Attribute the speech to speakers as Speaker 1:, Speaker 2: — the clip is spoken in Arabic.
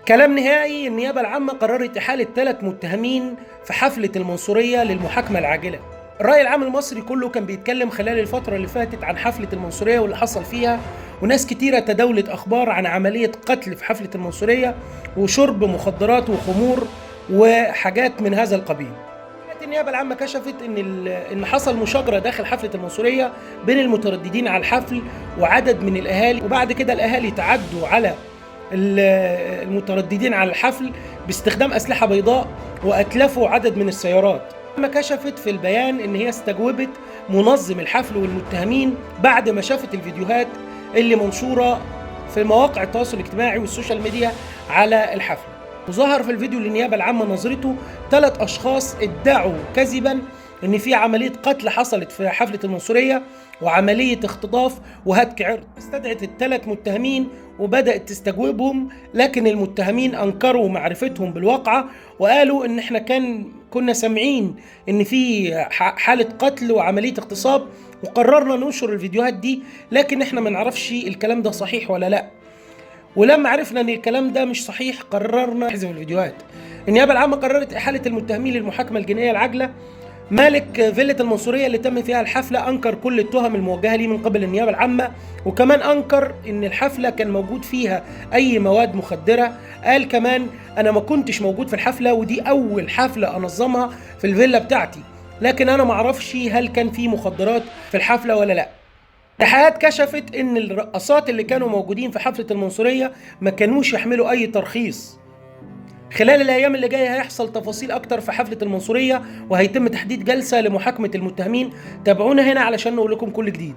Speaker 1: كلام نهائي. النيابة العامة قررت إحالة 3 متهمين في حفلة المنصورية للمحاكمة العاجلة. الرأي العام المصري كله كان بيتكلم خلال الفترة اللي فاتت عن حفلة المنصورية واللي حصل فيها، وناس كتيرة تداولت أخبار عن عملية قتل في حفلة المنصورية وشرب مخدرات وخمور وحاجات من هذا القبيل. النيابة العامة كشفت إن حصل مشاجرة داخل حفلة المنصورية بين المترددين على الحفل وعدد من الأهالي، وبعد كده الأهالي تعدوا على المترددين على الحفل باستخدام أسلحة بيضاء وأتلفوا عدد من السيارات. ما كشفت في البيان إن هي استجوبت منظم الحفل والمتهمين بعد ما شافت الفيديوهات اللي منشورة في مواقع التواصل الاجتماعي والسوشيال ميديا على الحفل. وظهر في الفيديو اللي النيابة العامة نظرته 3 أشخاص ادعوا كذبا إن في عملية قتل حصلت في حفلة المنصورية وعملية اختطاف وهتك عرض. استدعت ال3 متهمين وبدأت تستجوبهم، لكن المتهمين أنكروا معرفتهم بالواقعة وقالوا إن إحنا كنا سامعين إن في حالة قتل وعملية اغتصاب وقررنا ننشر الفيديوهات دي، لكن إحنا ما نعرفش الكلام ده صحيح ولا لأ. ولما عرفنا ان الكلام ده مش صحيح قررنا نحذف الفيديوهات. النيابه العامه قررت احاله المتهمين للمحاكمه الجنائيه العاجله. مالك فيلة المنصورية اللي تم فيها الحفلة أنكر كل التهم الموجهة ليه من قبل النيابة العامة، وكمان أنكر إن الحفلة كان موجود فيها أي مواد مخدرة. قال كمان أنا ما كنتش موجود في الحفلة ودي أول حفلة أنظمها في الفيلا بتاعتي، لكن أنا معرفش هل كان في مخدرات في الحفلة ولا لأ. التحقيقات كشفت إن الرقصات اللي كانوا موجودين في حفلة المنصورية ما كانوش يحملوا أي ترخيص. خلال الأيام اللي جاية هيحصل تفاصيل أكتر في حفلة المنصورية وهيتم تحديد جلسة لمحاكمة المتهمين. تابعونا هنا علشان نقول لكم كل جديد.